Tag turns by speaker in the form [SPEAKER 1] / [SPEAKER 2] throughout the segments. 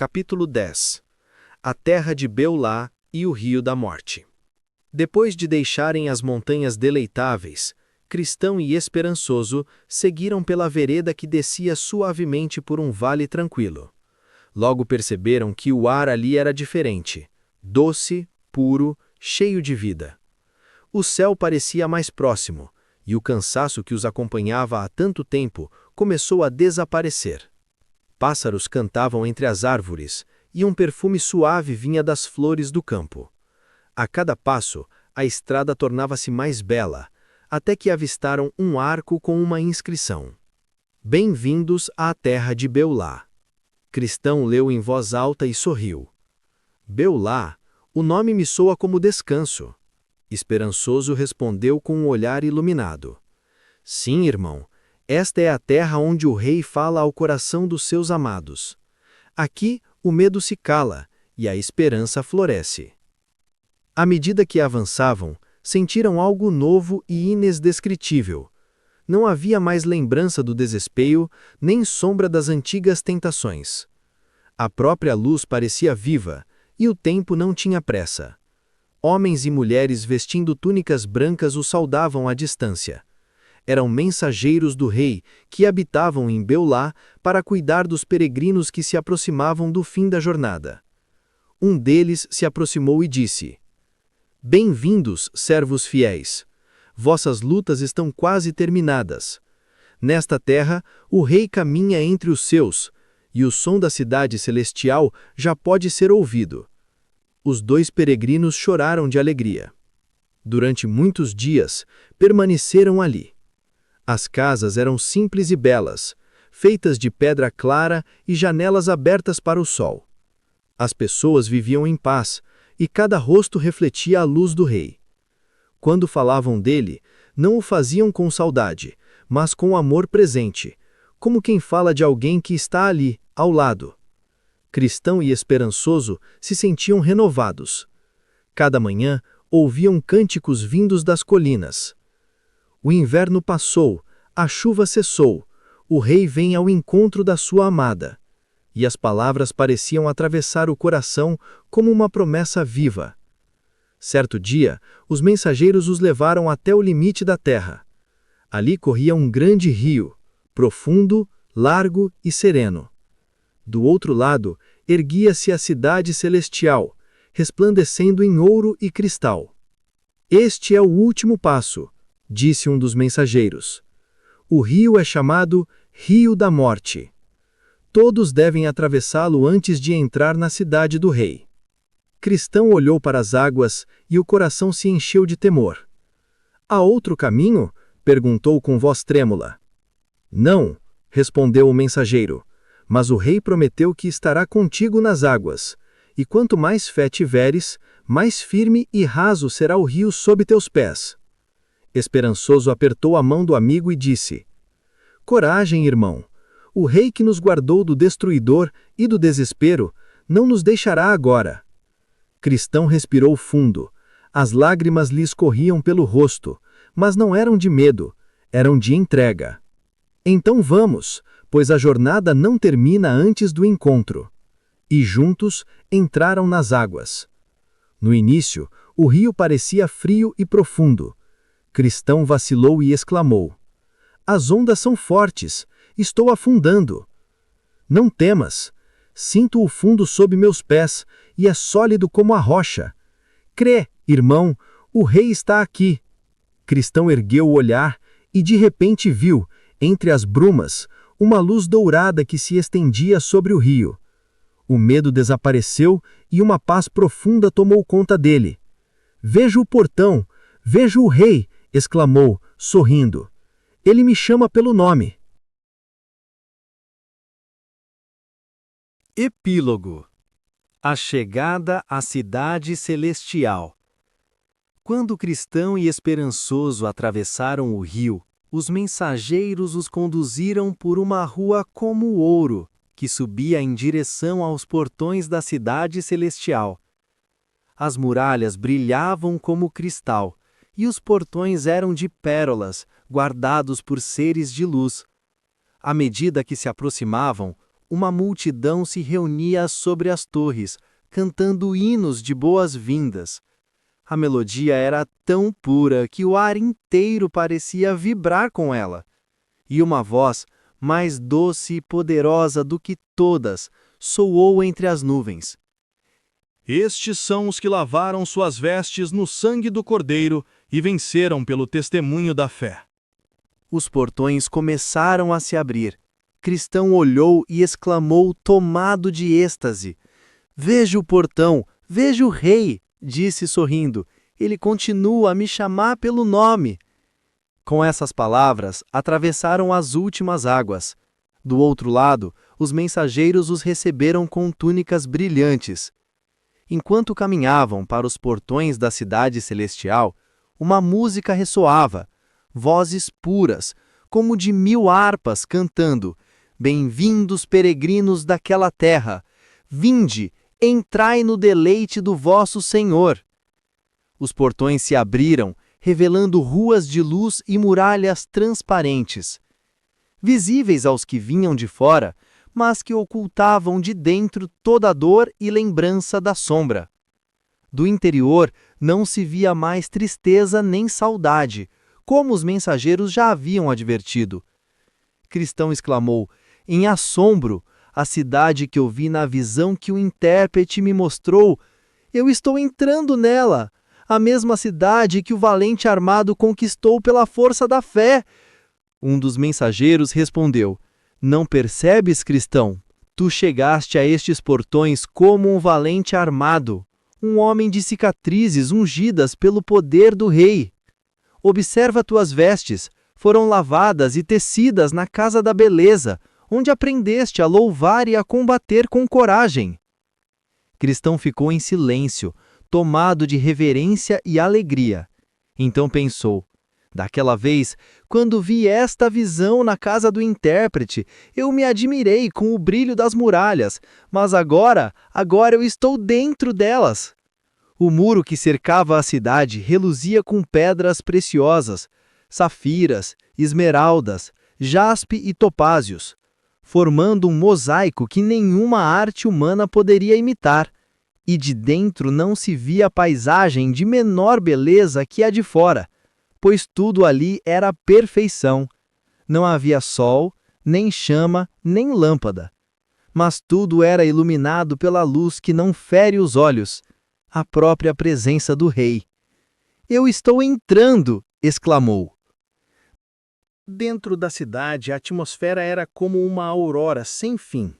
[SPEAKER 1] Capítulo 10. A terra de Beulá e o rio da morte. Depois de deixarem as montanhas deleitáveis, Cristão e Esperançoso seguiram pela vereda que descia suavemente por um vale tranquilo. Logo perceberam que o ar ali era diferente, doce, puro, cheio de vida. O céu parecia mais próximo, e o cansaço que os acompanhava há tanto tempo começou a desaparecer. Pássaros cantavam entre as árvores, e um perfume suave vinha das flores do campo. A cada passo, a estrada tornava-se mais bela, até que avistaram um arco com uma inscrição: Bem-vindos à terra de Beulá. Cristão leu em voz alta e sorriu. Beulá, o nome me soa como descanso. Esperançoso respondeu com um olhar iluminado. Sim, irmão, esta é a terra onde o rei fala ao coração dos seus amados. Aqui, o medo se cala e a esperança floresce. À medida que avançavam, sentiram algo novo e indescritível. Não havia mais lembrança do desespero, nem sombra das antigas tentações. A própria luz parecia viva, e o tempo não tinha pressa. Homens e mulheres vestindo túnicas brancas o saudavam à distância. Eram mensageiros do rei que habitavam em Beulá para cuidar dos peregrinos que se aproximavam do fim da jornada. Um deles se aproximou e disse: Bem-vindos, servos fiéis. Vossas lutas estão quase terminadas. Nesta terra, o rei caminha entre os seus, e o som da cidade celestial já pode ser ouvido. Os dois peregrinos choraram de alegria. Durante muitos dias, permaneceram ali. As casas eram simples e belas, feitas de pedra clara e janelas abertas para o sol. As pessoas viviam em paz, e cada rosto refletia a luz do rei. Quando falavam dele, não o faziam com saudade, mas com amor presente, como quem fala de alguém que está ali, ao lado. Cristão e Esperançoso se sentiam renovados. Cada manhã, ouviam cânticos vindos das colinas. O inverno passou, a chuva cessou, o rei vem ao encontro da sua amada. E as palavras pareciam atravessar o coração como uma promessa viva. Certo dia, os mensageiros os levaram até o limite da terra. Ali corria um grande rio, profundo, largo e sereno. Do outro lado, erguia-se a cidade celestial, resplandecendo em ouro e cristal. Este é o último passo, disse um dos mensageiros. O rio é chamado Rio da Morte. Todos devem atravessá-lo antes de entrar na cidade do rei. Cristão olhou para as águas e o coração se encheu de temor. Há outro caminho? Perguntou com voz trêmula. Não, respondeu o mensageiro, mas o rei prometeu que estará contigo nas águas, e quanto mais fé tiveres, mais firme e raso será o rio sob teus pés. Esperançoso apertou a mão do amigo e disse: Coragem, irmão. O rei que nos guardou do destruidor e do desespero não nos deixará agora. Cristão respirou fundo. As lágrimas lhe escorriam pelo rosto, mas não eram de medo, eram de entrega. Então vamos, pois a jornada não termina antes do encontro. E juntos entraram nas águas. No início, o rio parecia frio e profundo. Cristão vacilou e exclamou: As ondas são fortes, estou afundando. Não temas, sinto o fundo sob meus pés e é sólido como a rocha. Crê, irmão, o rei está aqui. Cristão ergueu o olhar e de repente viu, entre as brumas, uma luz dourada que se estendia sobre o rio. O medo desapareceu e uma paz profunda tomou conta dele. Vejo o portão, vejo o rei, exclamou, sorrindo. Ele me chama pelo nome.
[SPEAKER 2] Epílogo. A chegada à cidade celestial. Quando Cristão e Esperançoso atravessaram o rio, os mensageiros os conduziram por uma rua como ouro, que subia em direção aos portões da cidade celestial. As muralhas brilhavam como cristal, e os portões eram de pérolas, guardados por seres de luz. À medida que se aproximavam, uma multidão se reunia sobre as torres, cantando hinos de boas-vindas. A melodia era tão pura que o ar inteiro parecia vibrar com ela. E uma voz, mais doce e poderosa do que todas, soou entre as nuvens.
[SPEAKER 3] Estes são os que lavaram suas vestes no sangue do Cordeiro e venceram pelo testemunho da fé.
[SPEAKER 2] Os portões começaram a se abrir. Cristão olhou e exclamou, tomado de êxtase. Veja o portão, veja o rei, disse sorrindo. Ele continua a me chamar pelo nome. Com essas palavras, atravessaram as últimas águas. Do outro lado, os mensageiros os receberam com túnicas brilhantes. Enquanto caminhavam para os portões da cidade celestial, uma música ressoava, vozes puras, como de 1000 harpas cantando: Bem-vindos, peregrinos daquela terra! Vinde, entrai no deleite do vosso Senhor! Os portões se abriram, revelando ruas de luz e muralhas transparentes. Visíveis aos que vinham de fora, mas que ocultavam de dentro toda a dor e lembrança da sombra. Do interior não se via mais tristeza nem saudade, como os mensageiros já haviam advertido. Cristão exclamou, em assombro, a cidade que eu vi na visão que o intérprete me mostrou. Eu estou entrando nela, a mesma cidade que o valente armado conquistou pela força da fé. Um dos mensageiros respondeu, não percebes, cristão? Tu chegaste a estes portões como um valente armado, um homem de cicatrizes ungidas pelo poder do rei. Observa tuas vestes, foram lavadas e tecidas na casa da beleza, onde aprendeste a louvar e a combater com coragem. Cristão ficou em silêncio, tomado de reverência e alegria. Então pensou, daquela vez, quando vi esta visão na casa do intérprete, eu me admirei com o brilho das muralhas, mas agora eu estou dentro delas. O muro que cercava a cidade reluzia com pedras preciosas, safiras, esmeraldas, jaspe e topázios, formando um mosaico que nenhuma arte humana poderia imitar, e de dentro não se via paisagem de menor beleza que a de fora, pois tudo ali era perfeição. Não havia sol, nem chama, nem lâmpada. Mas tudo era iluminado pela luz que não fere os olhos, a própria presença do rei. Eu estou entrando! Exclamou. Dentro da cidade, a atmosfera era como uma aurora sem fim.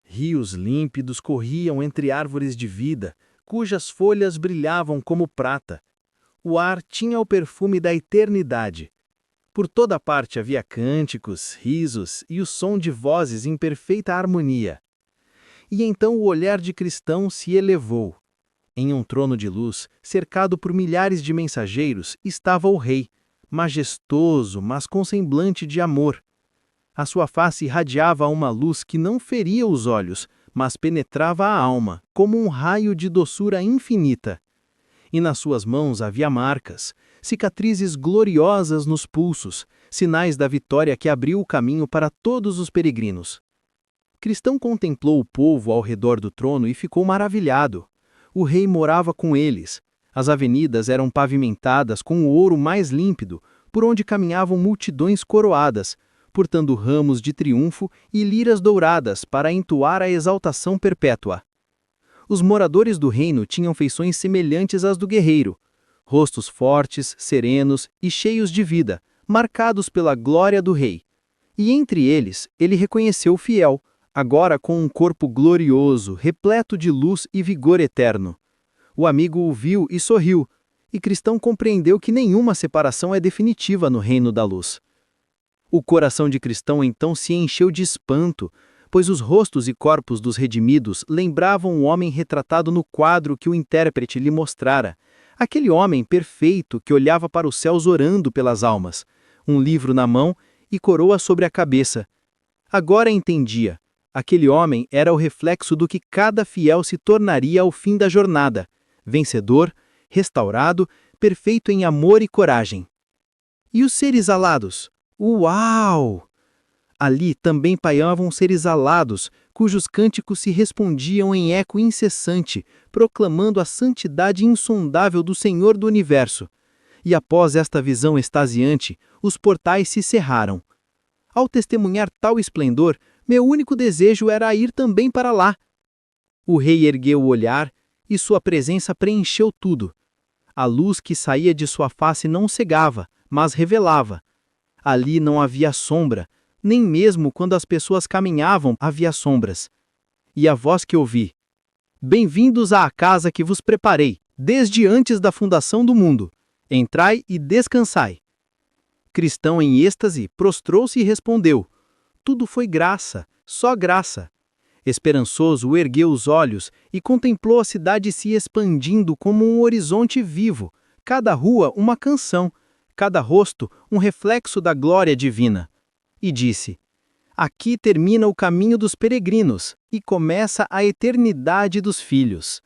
[SPEAKER 2] Rios límpidos corriam entre árvores de vida, cujas folhas brilhavam como prata. O ar tinha o perfume da eternidade. Por toda parte havia cânticos, risos e o som de vozes em perfeita harmonia. E então o olhar de Cristão se elevou. Em um trono de luz, cercado por milhares de mensageiros, estava o rei, majestoso, mas com semblante de amor. A sua face irradiava uma luz que não feria os olhos, mas penetrava a alma, como um raio de doçura infinita. E nas suas mãos havia marcas, cicatrizes gloriosas nos pulsos, sinais da vitória que abriu o caminho para todos os peregrinos. Cristão contemplou o povo ao redor do trono e ficou maravilhado. O rei morava com eles. As avenidas eram pavimentadas com o ouro mais límpido, por onde caminhavam multidões coroadas, portando ramos de triunfo e liras douradas para entoar a exaltação perpétua. Os moradores do reino tinham feições semelhantes às do guerreiro, rostos fortes, serenos e cheios de vida, marcados pela glória do rei. E entre eles, ele reconheceu o fiel, agora com um corpo glorioso, repleto de luz e vigor eterno. O amigo o viu e sorriu, e Cristão compreendeu que nenhuma separação é definitiva no reino da luz. O coração de Cristão então se encheu de espanto, pois os rostos e corpos dos redimidos lembravam o homem retratado no quadro que o intérprete lhe mostrara, aquele homem perfeito que olhava para os céus orando pelas almas, um livro na mão e coroa sobre a cabeça. Agora entendia, aquele homem era o reflexo do que cada fiel se tornaria ao fim da jornada, vencedor, restaurado, perfeito em amor e coragem. E os seres alados? Uau! Ali também paiavam seres alados, cujos cânticos se respondiam em eco incessante, proclamando a santidade insondável do Senhor do Universo. E após esta visão extasiante, os portais se cerraram. Ao testemunhar tal esplendor, meu único desejo era ir também para lá. O rei ergueu o olhar, e sua presença preencheu tudo. A luz que saía de sua face não cegava, mas revelava. Ali não havia sombra, nem mesmo quando as pessoas caminhavam havia sombras. E a voz que ouvi: Bem-vindos à casa que vos preparei, desde antes da fundação do mundo. Entrai e descansai. Cristão em êxtase, prostrou-se e respondeu: Tudo foi graça, só graça. Esperançoso, ergueu os olhos e contemplou a cidade se expandindo como um horizonte vivo, cada rua uma canção, cada rosto um reflexo da glória divina. E disse: Aqui termina o caminho dos peregrinos e começa a eternidade dos filhos.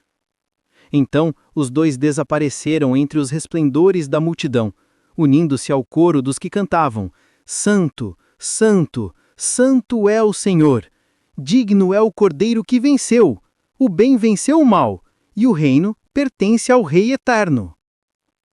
[SPEAKER 2] Então os dois desapareceram entre os resplendores da multidão, unindo-se ao coro dos que cantavam: Santo, Santo, Santo é o Senhor! Digno é o Cordeiro que venceu! O bem venceu o mal, e o reino pertence ao Rei Eterno.